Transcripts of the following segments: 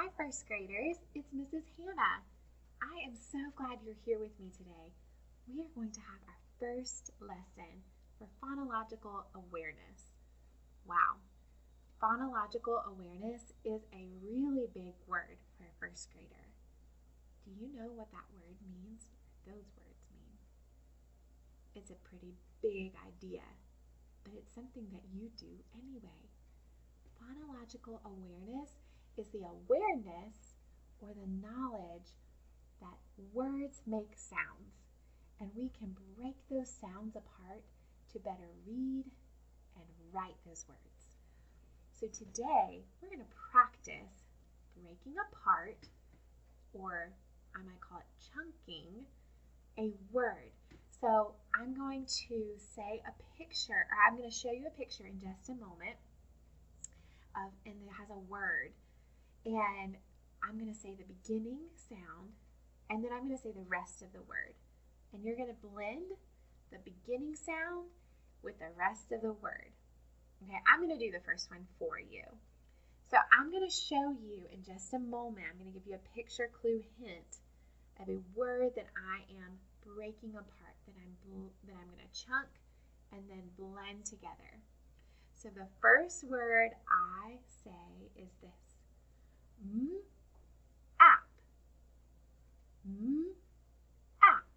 Hi, first graders. It's Mrs. Hannah. I am so glad you're here with me today. We are going to have our first lesson for phonological awareness. Wow, phonological awareness is a really big word for a first grader. Do you know what that word means? Those words mean? It's a pretty big idea, but it's something that you do anyway. Phonological awareness is the awareness or the knowledge that words make sounds, and we can break those sounds apart to better read and write those words. So today we're going to practice breaking apart, or I might call it chunking, a word. So I'm going to say a picture, or I'm going to show you a picture in just a moment and it has a word. And I'm going to say the beginning sound, and then I'm going to say the rest of the word. And you're going to blend the beginning sound with the rest of the word. Okay, I'm going to do the first one for you. So I'm going to show you in just a moment, I'm going to give you a picture clue hint of a word that I am breaking apart, that I'm going to chunk and then blend together. So the first word I say is this. App. App.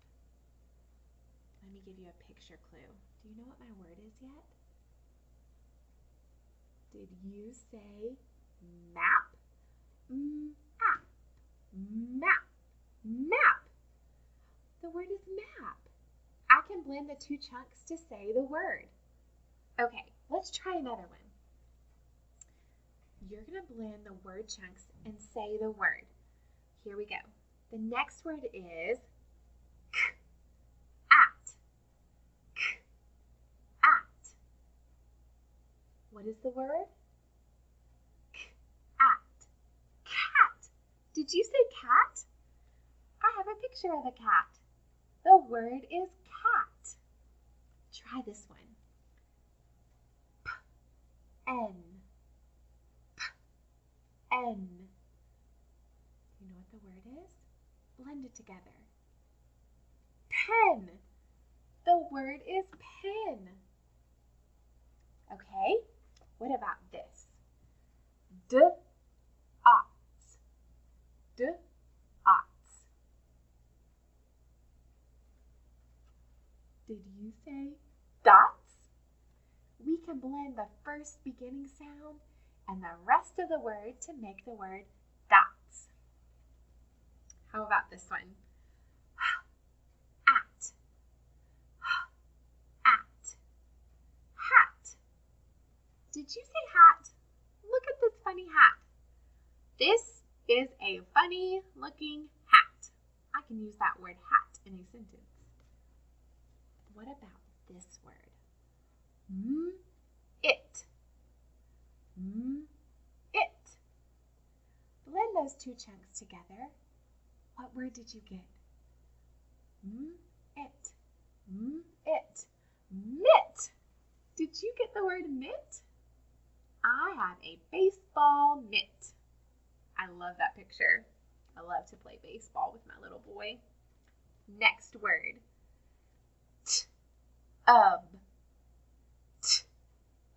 Let me give you a picture clue. Do you know what my word is yet? Did you say map? App. Map. Map. The word is map. I can blend the two chunks to say the word. Okay, let's try another one. You're going to blend the word chunks and say the word. Here we go. The next word is at. At. What is the word? At. Cat. Did you say cat? I have a picture of a cat. The word is cat. Try this one. N. N. You know what the word is? Blend it together. Pen. The word is pen. Okay, what about this? D-ots. D-ots. Did you say dots? We can blend the first beginning sound and the rest of the word to make the word dots. How about this one? At. At. Hat. Did you say hat? Look at this funny hat. This is a funny looking hat. I can use that word hat in a sentence. What about this word? It. It. Blend those two chunks together. What word did you get? It. It. Mitt. Did you get the word mitt? I have a baseball mitt. I love that picture. I love to play baseball with my little boy. Next word. Ub.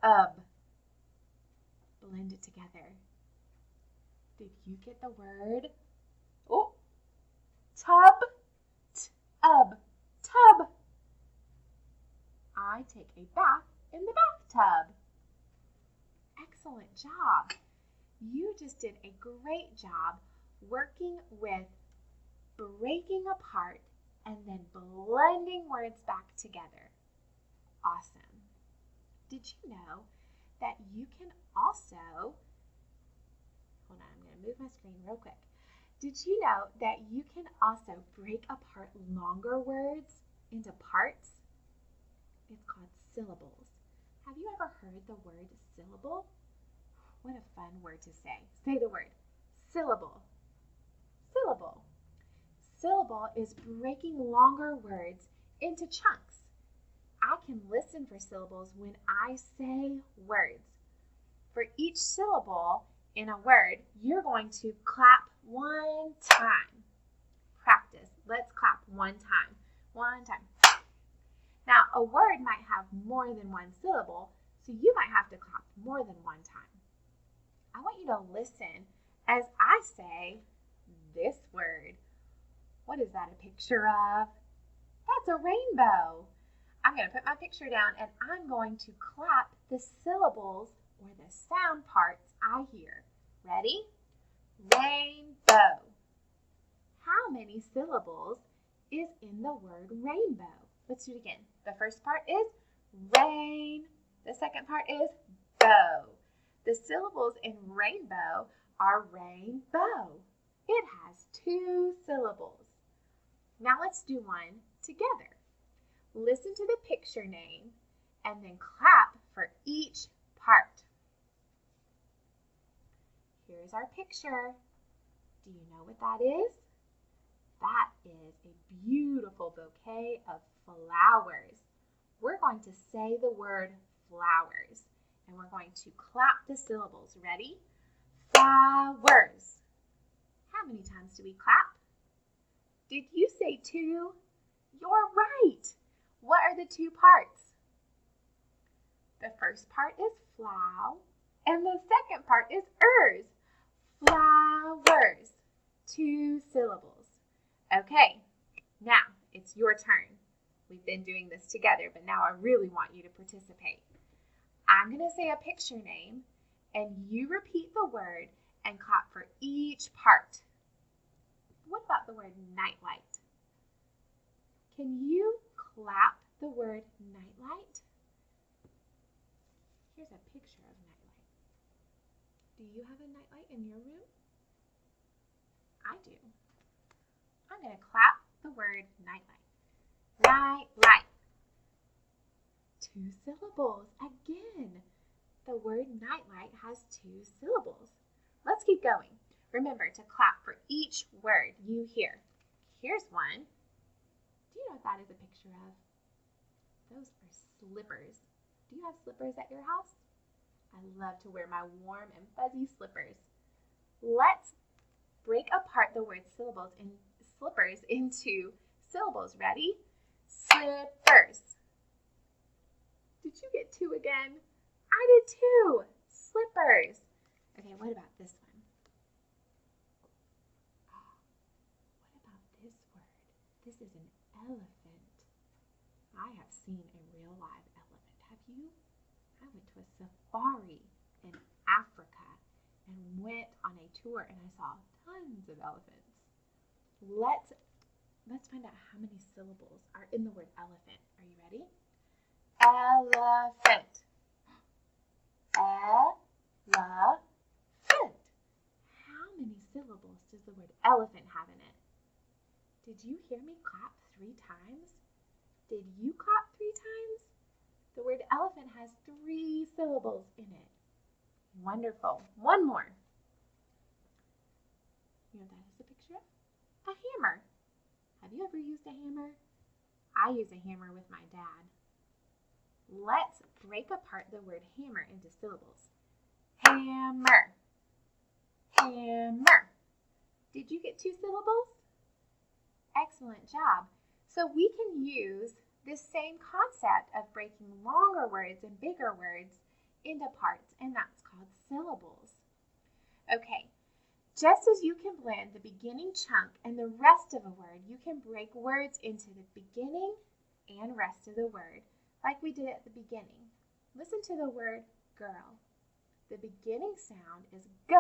Ub. Blend it together. Did you get the word? Oh, tub. Tub. Tub. I take a bath in the bathtub. Excellent job. You just did a great job working with breaking apart and then blending words back together. Awesome. Did you know that you can also, hold on, I'm going to move my screen real quick. Did you know that you can also break apart longer words into parts? It's called syllables. Have you ever heard the word syllable? What a fun word to say. Say the word. Syllable. Syllable. Syllable is breaking longer words into chunks. I can listen for syllables when I say words. For each syllable in a word, you're going to clap one time. Practice. Let's clap one time. One time. Now, a word might have more than one syllable, so you might have to clap more than one time. I want you to listen as I say this word. What is that a picture of? That's a rainbow. I'm going to put my picture down and I'm going to clap the syllables or the sound parts I hear. Ready? Rainbow. How many syllables is in the word rainbow? Let's do it again. The first part is rain. The second part is bow. The syllables in rainbow are rainbow. It has 2 syllables. Now let's do one together. Listen to the picture name and then clap for each part. Here's our picture. Do you know what that is? That is a beautiful bouquet of flowers. We're going to say the word flowers, and we're going to clap the syllables. Ready? Flowers. How many times do we clap? Did you say 2? You're right. What are the 2 parts? The first part is flow, and the second part is ers. Flowers. 2 syllables. Okay, now it's your turn. We've been doing this together, but now I really want you to participate. I'm going to say a picture name, and you repeat the word and clap for each part. What about the word nightlight? Can you clap the word nightlight? Here's a picture of nightlight. Do you have a nightlight in your room? I do. I'm going to clap the word nightlight. Nightlight. 2 syllables. Again, the word nightlight has 2 syllables. Let's keep going. Remember to clap for each word you hear. Here's one. Do you know what that is a picture of? Those are slippers. Do you have slippers at your house? I love to wear my warm and fuzzy slippers. Let's break apart the word slippers into syllables. Ready? Slippers. Did you get 2 again? I did 2. Slippers. Okay, what about this one? What about this word? This is an elephant. I have seen a real live elephant. Have you? I went to a safari in Africa and went on a tour and I saw tons of elephants. Let's find out how many syllables are in the word elephant. Are you ready? Elephant. Elephant. How many syllables does the word elephant have in it? Did you hear me clap 3 times? Did you clap 3 times? The word elephant has 3 syllables in it. Wonderful. One more. You know what that is a picture of? A hammer. Have you ever used a hammer? I use a hammer with my dad. Let's break apart the word hammer into syllables. Hammer. Hammer. Did you get 2 syllables? Excellent job. So we can use this same concept of breaking longer words and bigger words into parts, and that's called syllables. Okay, just as you can blend the beginning chunk and the rest of a word, you can break words into the beginning and rest of the word, like we did at the beginning. Listen to the word girl. The beginning sound is g.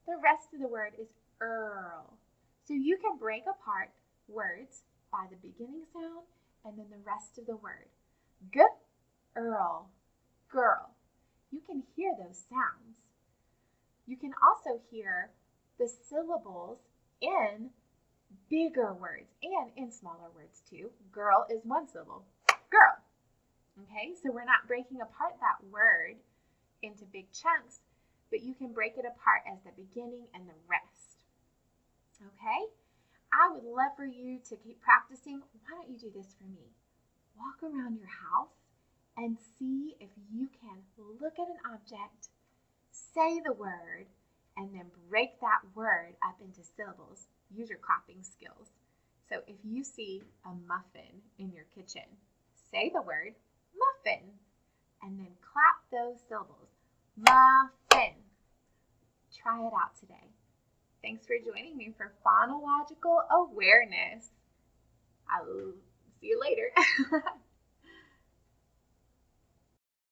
The rest of the word is earl. So you can break apart words by the beginning sound and then the rest of the word. G, earl, girl. You can hear those sounds. You can also hear the syllables in bigger words and in smaller words too. Girl is 1 syllable. Girl. Okay, so we're not breaking apart that word into big chunks, but you can break it apart as the beginning and the rest. Okay? I would love for you to keep practicing. Why don't you do this for me? Walk around your house and see if you can look at an object say the word, and then break that word up into syllables. Use your clapping skills. So if you see a muffin in your kitchen, say the word muffin, and then clap those syllables. Muffin. Try it out today. Thanks for joining me for Phonological Awareness. I'll see you later.